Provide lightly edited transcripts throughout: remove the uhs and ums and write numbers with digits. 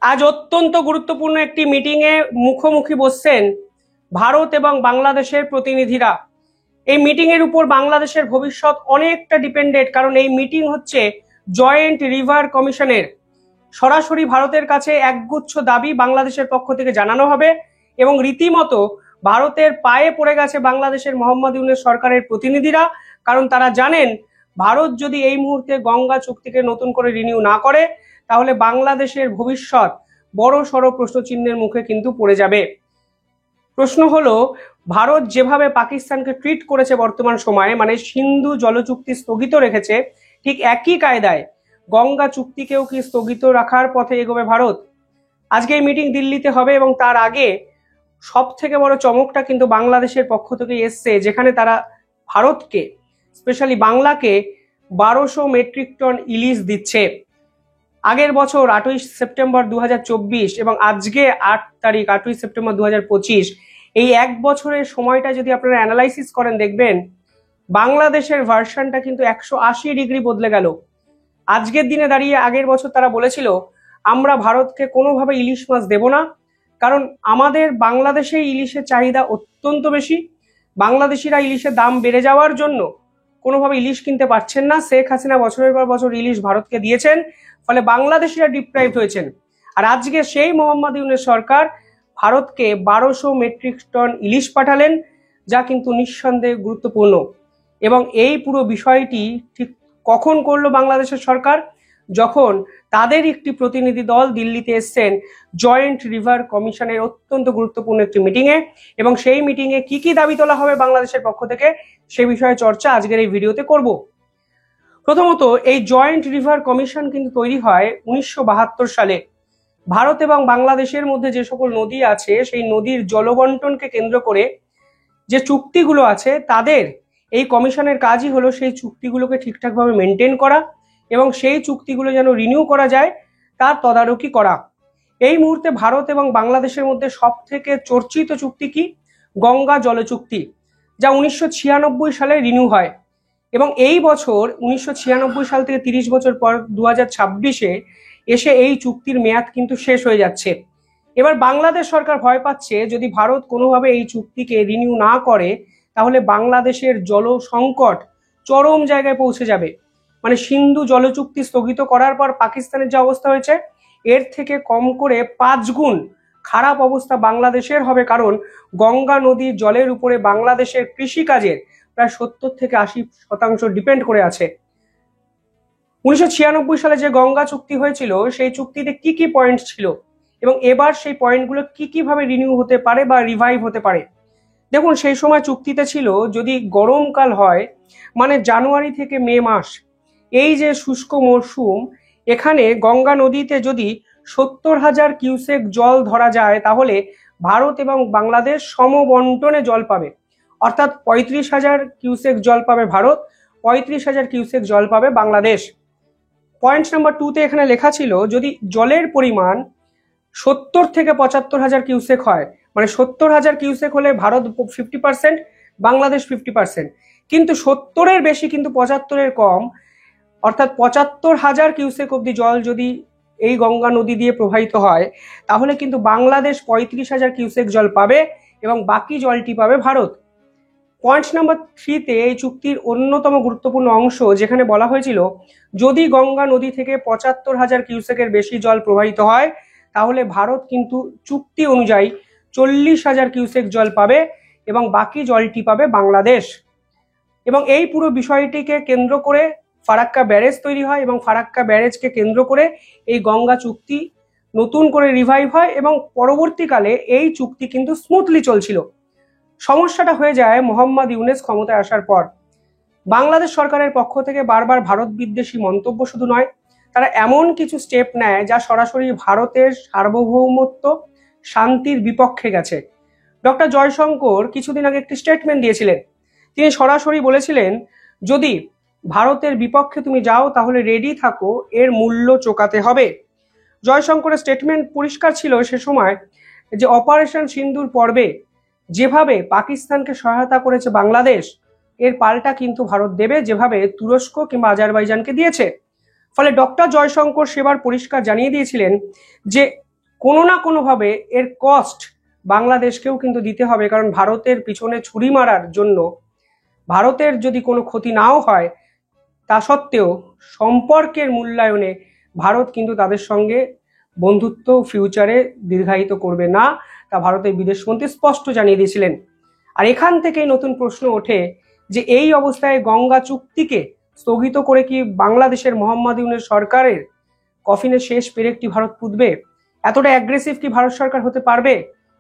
আজ অত্যন্ত গুরুত্বপূর্ণ একটি মিটিংয়ে মুখোমুখি বসছেন ভারত এবং বাংলাদেশের প্রতিনিধিরা। এই মিটিং এর উপর বাংলাদেশের ভবিষ্যৎ অনেকটা ডিপেন্ডেন্ট, কারণ এই মিটিং হচ্ছে জয়েন্ট রিভার কমিশনের। সরাসরি ভারতের কাছে একগুচ্ছ দাবি বাংলাদেশের পক্ষ থেকে জানানো হবে এবং রীতিমতো ভারতের পায়ে পড়ে গেছে বাংলাদেশের মোহাম্মদ ইউনূস সরকারের প্রতিনিধিরা, কারণ তারা জানেন ভারত যদি এই মুহূর্তে গঙ্গা চুক্তিকে নতুন করে রিনিউ না করে তাহলে বাংলাদেশের ভবিষ্যৎ বড় সড় প্রশ্নচিহ্নের মুখে কিন্তু পড়ে যাবে। প্রশ্ন হলো, ভারত যেভাবে পাকিস্তানকে ট্রিট করেছে বর্তমান সময়ে, মানে সিন্ধু জলচুক্তি স্থগিত রেখেছে, ঠিক একই কায়দায় গঙ্গা চুক্তিকেও কি স্থগিত রাখার পথে এগোবে ভারত? আজকে এই মিটিং দিল্লিতে হবে এবং তার আগে সব থেকে বড় চমকটা কিন্তু বাংলাদেশের পক্ষ থেকে এসছে, যেখানে তারা ভারতকে, স্পেশালি বাংলাকে 1200 মেট্রিক টন ইলিশ দিচ্ছে। আগের বছর 8ই সেপ্টেম্বর 2024 এবং আজকে 8 তারিখ 8ই সেপ্টেম্বর 2025, এই এক বছরের সময়টা যদি আপনারা অ্যানালাইসিস করেন দেখবেন বাংলাদেশের ভার্সনটা কিন্তু 180 ডিগ্রি বদলে গেল। আজকের দিনে দাঁড়িয়ে আগের বছর তারা বলেছিল আমরা ভারতকে কোনোভাবে ইলিশ মাছ দেব না, কারণ আমাদের বাংলাদেশে ইলিশের চাহিদা অত্যন্ত বেশি। বাংলাদেশিরা ইলিশের দাম বেড়ে যাওয়ার জন্য কোনোভাবে ইলিশ কিনতে পারছেন না। শেখ হাসিনা বছরের পর বছর ইলিশ ভারতকে দিয়েছেন, ফলে বাংলাদেশিরা ডিপ্রাইভড হয়েছেন। আর আজকে সেই মোহাম্মদ ইউনূস সরকার ভারতকে 1200 মেট্রিক টন ইলিশ পাঠালেন, যা কিন্তু নিঃসন্দেহে গুরুত্বপূর্ণ। এবং এই পুরো বিষয়টি ঠিক কখন করলো বাংলাদেশের সরকার? যখন তাদের একটি প্রতিনিধি দল দিল্লিতে এসছেন জয়েন্ট রিভার কমিশনের অত্যন্ত গুরুত্বপূর্ণ একটি মিটিংয়ে, এবং সেই মিটিংয়ে কি কি দাবি তোলা হবে বাংলাদেশের পক্ষ থেকে সে বিষয়ে চর্চা আজকের এই ভিডিওতে করব। প্রথমত, এই জয়েন্ট রিভার কমিশন কিন্তু তৈরি হয় 1972 সালে। ভারত এবং বাংলাদেশের মধ্যে যে সকল নদী আছে সেই নদীর জলবন্টনকে কেন্দ্র করে যে চুক্তিগুলো আছে, তাদের এই কমিশনের কাজই হলো সেই চুক্তিগুলোকে ঠিকঠাকভাবে মেনটেন করা এবং সেই চুক্তিগুলো যেন রিনিউ করা যায় তার তদারকি করা। এই মুহূর্তে ভারত এবং বাংলাদেশের মধ্যে সব থেকে চর্চিত চুক্তি কি? গঙ্গা জল চুক্তি, যা 1996 সালে রিনিউ হয় এবং এই বছর 1996 সাল থেকে 30 বছর পর 2026-এ এসে এই চুক্তির মেয়াদ কিন্তু শেষ হয়ে যাচ্ছে। এবার বাংলাদেশ সরকার ভয় পাচ্ছে যদি ভারত কোনোভাবে এই চুক্তিকে রিনিউ না করে তাহলে বাংলাদেশের জল সংকট চরম জায়গায় পৌঁছে যাবে। মানে সিন্ধু জল চুক্তি স্থগিত করার পর পাকিস্তানের যে অবস্থা হয়েছে এর থেকে কম করে 5 গুণ খারাপ অবস্থা বাংলাদেশের হবে, কারণ গঙ্গা নদীর জলের উপরে বাংলাদেশের কৃষিকাজের প্রায় 70 থেকে 80% ডিপেন্ড করে আছে। 1996 সালে যে গঙ্গা চুক্তি হয়েছিল সেই চুক্তিতে কি কি পয়েন্ট ছিল এবং এবার সেই পয়েন্টগুলো কি কিভাবে রিনিউ হতে পারে বা রিভাইভ হতে পারে? দেখুন, সেই সময় চুক্তিতে ছিল যদি গরমকাল হয়, মানে জানুয়ারি থেকে মে মাস, এই যে শুষ্ক মরশুম, এখানে গঙ্গা নদীতে যদি 70,000 কিউসেক জল ধরা যায় তাহলে ভারত এবং বাংলাদেশ সমবন্টনে জল পাবে। অর্থাৎ 35,000 কিউসেক জল পাবে ভারত, 35,000 কিউসেক জল পাবে বাংলাদেশ। পয়েন্ট নাম্বার 2-তে এখানে লেখা ছিল যদি জলের পরিমাণ 70 থেকে 75,000 কিউসেক হয়, মানে 70,000 কিউসেক হলে ভারত 50%, বাংলাদেশ 50%, কিন্তু 70-এর বেশি কিন্তু 75-এর কম, অর্থাৎ 75,000 কিউসেক অব্দি জল যদি এই গঙ্গা নদী দিয়ে প্রবাহিত হয় তাহলে কিন্তু বাংলাদেশ 35,000 কিউসেক জল পাবে এবং বাকি জলটি পাবে ভারত। পয়েন্ট নাম্বার 3-তে এই চুক্তির অন্যতম গুরুত্বপূর্ণ অংশ, যেখানে বলা হয়েছিল যদি গঙ্গা নদী থেকে 75,000 কিউসেকের বেশি জল প্রবাহিত হয় তাহলে ভারত কিন্তু চুক্তি অনুযায়ী 40,000 কিউসেক জল পাবে এবং বাকি জলটি পাবে বাংলাদেশ। এবং এই পুরো বিষয়টিকে কেন্দ্র করে ফারাক্কা ব্যারেজ তৈরি হয় এবং ফারাক্কা ব্যারেজকে কেন্দ্র করে এই গঙ্গা চুক্তি নতুন করে রিভাইভ হয় এবং পরবর্তীকালে এই চুক্তি কিন্তু স্মুথলি চলছিল। সমস্যাটা হয়ে যায় মোহাম্মদ ইউনূস ক্ষমতায় আসার পর। বাংলাদেশ সরকারের পক্ষ থেকে বারবার ভারত বিদ্বেষী মন্তব্য শুধু নয়, তারা এমন কিছু স্টেপ নেয় যা সরাসরি ভারতের সার্বভৌমত্ব শান্তির বিপক্ষে গেছে। ডক্টর জয়শঙ্কর কিছুদিন আগে একটি স্টেটমেন্ট দিয়েছিলেন। তিনি সরাসরি বলেছিলেন যদি ভারতের বিপক্ষে তুমি যাও তাহলে রেডি থাকো, এর মূল্য চোকাতে হবে। জয়শঙ্করের স্টেটমেন্ট পরিষ্কার ছিল সে সময় যে অপারেশন সিন্দুর পর্বে যেভাবে পাকিস্তানকে সহায়তা করেছে বাংলাদেশ, এর পাল্টা কিন্তু ভারত দেবে, যেভাবে তুরস্ক কিংবা আজারবাইজানকে দিয়েছে। ফলে ডক্টর জয়শঙ্কর সেবার পরিষ্কার জানিয়ে দিয়েছিলেন যে কোনো না কোনোভাবে এর কস্ট বাংলাদেশকেও কিন্তু দিতে হবে, কারণ ভারতের পিছনে ছুরি মারার জন্য ভারতের যদি কোনো ক্ষতি নাও হয় তা সত্ত্বেও সম্পর্কের মূল্যায়নে ভারত কিন্তু তাদের সঙ্গে বন্ধুত্ব ফিউচারে দীর্ঘায়িত করবে না, তা ভারতের বিদেশমন্ত্রী স্পষ্ট জানিয়ে দিয়েছিলেন। আর এখান থেকেই নতুন প্রশ্ন ওঠে যে এই অবস্থায় গঙ্গা চুক্তিকে স্থগিত করে কি বাংলাদেশের মোহাম্মদ ইউনূস সরকারের কফিনে শেষ পেরেকটি ভারত পুঁতবে? এতটা অ্যাগ্রেসিভ কি ভারত সরকার হতে পারবে,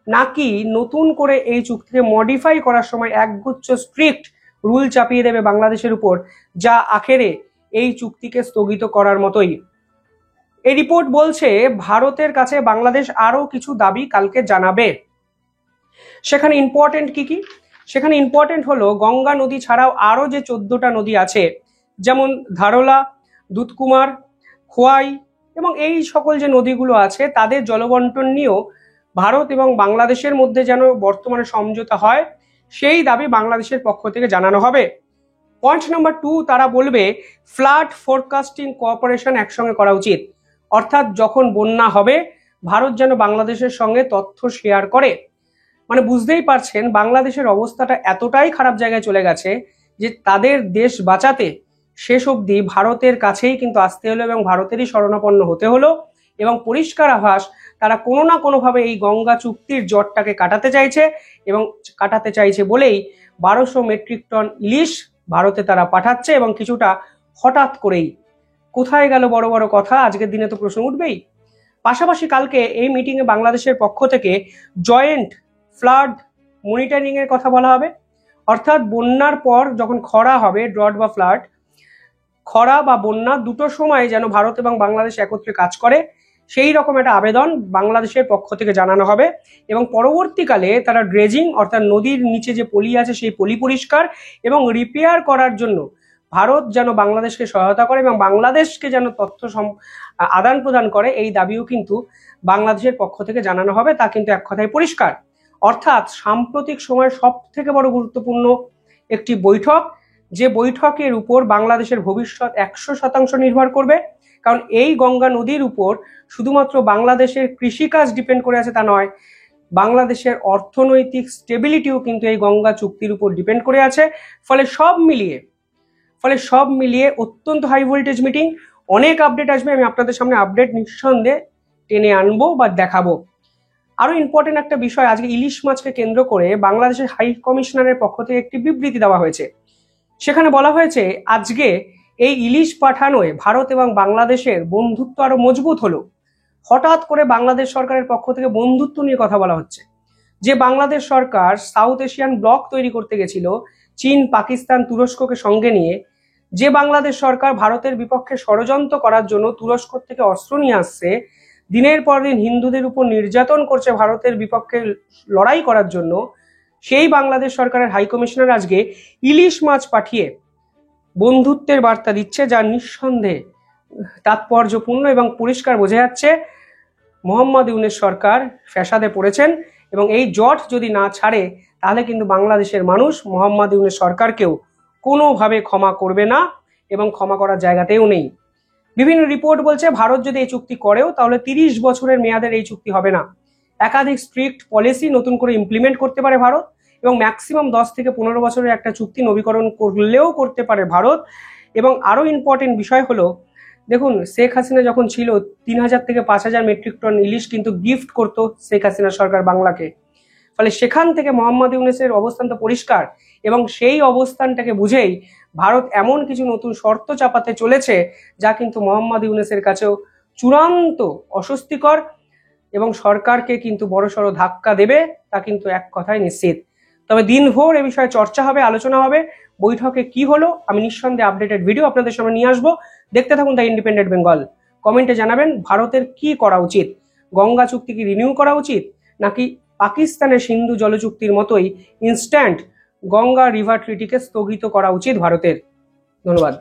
নাকি নতুন করে এই চুক্তিকে মডিফাই করার সময় একগুচ্ছ স্ট্রিক্ট রুল চাপিয়ে দেবে বাংলাদেশের উপর, যা আখেরে এই চুক্তিকে স্থগিত করার মতোই? এই রিপোর্ট বলছে ভারতের কাছে বাংলাদেশ আরো কিছু দাবি কালকে জানাবে। সেখানে ইম্পর্টেন্ট কি কি? সেখানে ইম্পর্টেন্ট হলো গঙ্গা নদী ছাড়াও আরো যে 14টা নদী আছে, যেমন ধারলা, দুধকুমার, খোয়াই এবং এই সকল যে নদীগুলো আছে তাদের জলবন্টন নিয়েও ভারত এবং বাংলাদেশের মধ্যে যেন বর্তমানে সমঝোতা হয়, সেই দাবি বাংলাদেশের পক্ষ থেকে জানানো হবে। পয়েন্ট নাম্বার 2, তারা বলবে ফ্লাড ফোরকাস্টিং কোঅপারেশন একসঙ্গে করা উচিত, অর্থাৎ যখন বন্যা হবে ভারত যেন বাংলাদেশের সঙ্গে তথ্য শেয়ার করে। মানে বুঝতেই পারছেন বাংলাদেশের অবস্থাটা এতটাই খারাপ জায়গায় চলে গেছে যে তাদের দেশ বাঁচাতে শেষ অবধি ভারতের কাছেই কিন্তু আসতে হলো এবং ভারতেরই শরণাপন্ন হতে হলো। এবং পরিষ্কার আভাস তারা কোনো না কোনোভাবে এই গঙ্গা চুক্তির জটটাকে কাটাতে চাইছে, এবং কাটাতে চাইছে বলেই 1200 মেট্রিক টন ইলিশ ভারতে তারা পাঠাচ্ছে। এবং কিছুটা হঠাৎ করেই কোথায় গেল বড় বড় কথা, আজকের দিনে তো প্রশ্ন উঠবেই। পাশাপাশি কালকে এই মিটিংয়ে বাংলাদেশের পক্ষ থেকে জয়েন্ট ফ্লাড মনিটরিং এর কথা বলা হবে, অর্থাৎ বন্যার পর যখন খরা হবে, ড্রট বা ফ্লাড, খরা বা বন্যা দুটো সময় যেন ভারত এবং বাংলাদেশ একত্রে কাজ করে, সেই রকম একটা আবেদন বাংলাদেশের পক্ষ থেকে জানানো হবে। এবং পরবর্তীকালে তারা ড্রেজিং অর্থাৎ নদীর নিচে যে পলি আছে সেই পলি পরিষ্কার এবং রিপেয়ার করার জন্য ভারত যেন বাংলাদেশকে সহায়তা করে এবং বাংলাদেশকে যেন তথ্য আদান প্রদান করে, এই দাবিও কিন্তু বাংলাদেশের পক্ষ থেকে জানানো হবে। তা কিন্তু এক কথায় পরিষ্কার। অর্থাৎ সাম্প্রতিক সময় সব থেকে বড় গুরুত্বপূর্ণ একটি বৈঠক, যে বৈঠকের উপর বাংলাদেশের ভবিষ্যৎ 100% নির্ভর করবে। কারণ এই গঙ্গা নদীর উপর শুধুমাত্র বাংলাদেশের কৃষিকাজ ডিপেন্ড করে আছে তা নয়, বাংলাদেশের অর্থনৈতিক স্টেবিলিটিও কিন্তু এই গঙ্গা চুক্তির উপর ডিপেন্ড করে আছে। ফলে সব মিলিয়ে অত্যন্ত হাই ভোল্টেজ মিটিং। অনেক আপডেট আসবে, আমি আপনাদের সামনে আপডেট নিঃসন্দেহে টেনে আনবো বা দেখাবো। আরো ইম্পর্টেন্ট একটা বিষয়, আজকে ইলিশ মাছকে কেন্দ্র করে বাংলাদেশের হাই কমিশনারের পক্ষ থেকে একটি বিবৃতি দেওয়া হয়েছে। সেখানে বলা হয়েছে আজকে এই ইলিশ পাঠানোয় ভারত এবং বাংলাদেশের বন্ধুত্ব আরো মজবুত হলো। হঠাৎ করে বাংলাদেশ সরকারের পক্ষ থেকে বন্ধুত্ব নিয়ে কথা বলা হচ্ছে। যে বাংলাদেশ সরকার সাউথ এশিয়ান ব্লক তৈরি করতে গেছিল চীন, পাকিস্তান, তুরস্ককে সঙ্গে নিয়ে, যে বাংলাদেশ সরকার ভারতের বিপক্ষে ষড়যন্ত্র করার জন্য তুরস্ক থেকে অস্ত্র নিয়ে আসছে, দিনের পর দিন হিন্দুদের উপর নির্যাতন করছে ভারতের বিপক্ষে লড়াই করার জন্য, সেই বাংলাদেশ সরকারের হাই কমিশনার আজকে ইলিশ মাছ পাঠিয়ে বন্ধুত্বের বার্তা দিচ্ছে, যা নিঃসন্দেহে তাৎপর্যপূর্ণ এবং পরিষ্কার বোঝা যাচ্ছে মোহাম্মদ ইউনূস সরকার ফ্যাসাদে পড়েছেন। এবং এই জট যদি না ছাড়ে তাহলে কিন্তু বাংলাদেশের মানুষ মোহাম্মদ ইউনূস সরকারকেও কোনোভাবে ক্ষমা করবে না এবং ক্ষমা করার জায়গাতেও নেই। বিভিন্ন রিপোর্ট বলছে ভারত যদি এই চুক্তি করেও তাহলে 30 বছরের মেয়াদের এই চুক্তি হবে না। একাধিক স্ট্রিক্ট পলিসি নতুন করে ইমপ্লিমেন্ট করতে পারে ভারত, এবং ম্যাক্সিমাম 10 থেকে 15 বছরের একটা চুক্তি নবীকরণ করলেও করতে পারে ভারত। এবং আরো ইম্পর্টেন্ট বিষয় হলো, দেখুন শেখ হাসিনা যখন ছিল 3000 থেকে 5000 মেট্রিক টন ইলিশ কিন্তু গিফট করতো শেখ হাসিনা সরকার বাংলাকে। ফলে সেখান থেকে মোহাম্মদ ইউনূসের অবস্থান তো পরিষ্কার, এবং সেই অবস্থানটাকে বুঝেই ভারত এমন কিছু নতুন শর্ত চাপাতে চলেছে যা কিন্তু মোহাম্মদ ইউনূসের কাছেও চূড়ান্ত অস্বস্তিকর এবং সরকারকে কিন্তু বড়সড় ধাক্কা দেবে, তা কিন্তু এক কথায় নিশ্চিত। তবে দিনভর এ বিষয়ে চর্চা হবে, আলোচনা হবে। বৈঠকে কি হলো আমি নিঃসন্দেহে আপডেটেড ভিডিও আপনাদের সামনে নিয়ে আসবো। দেখতে থাকুন দ্য ইন্ডিপেন্ডেন্ট বেঙ্গল। কমেন্টে জানাবেন ভারতের কি করা উচিত, গঙ্গা চুক্তি কি রিনিউ করা উচিত, নাকি পাকিস্তানের সিন্ধু জল চুক্তির মতোই ইনস্ট্যান্ট গঙ্গা রিভার ট্রিটিকে স্থগিত করা উচিত ভারতের। ধন্যবাদ।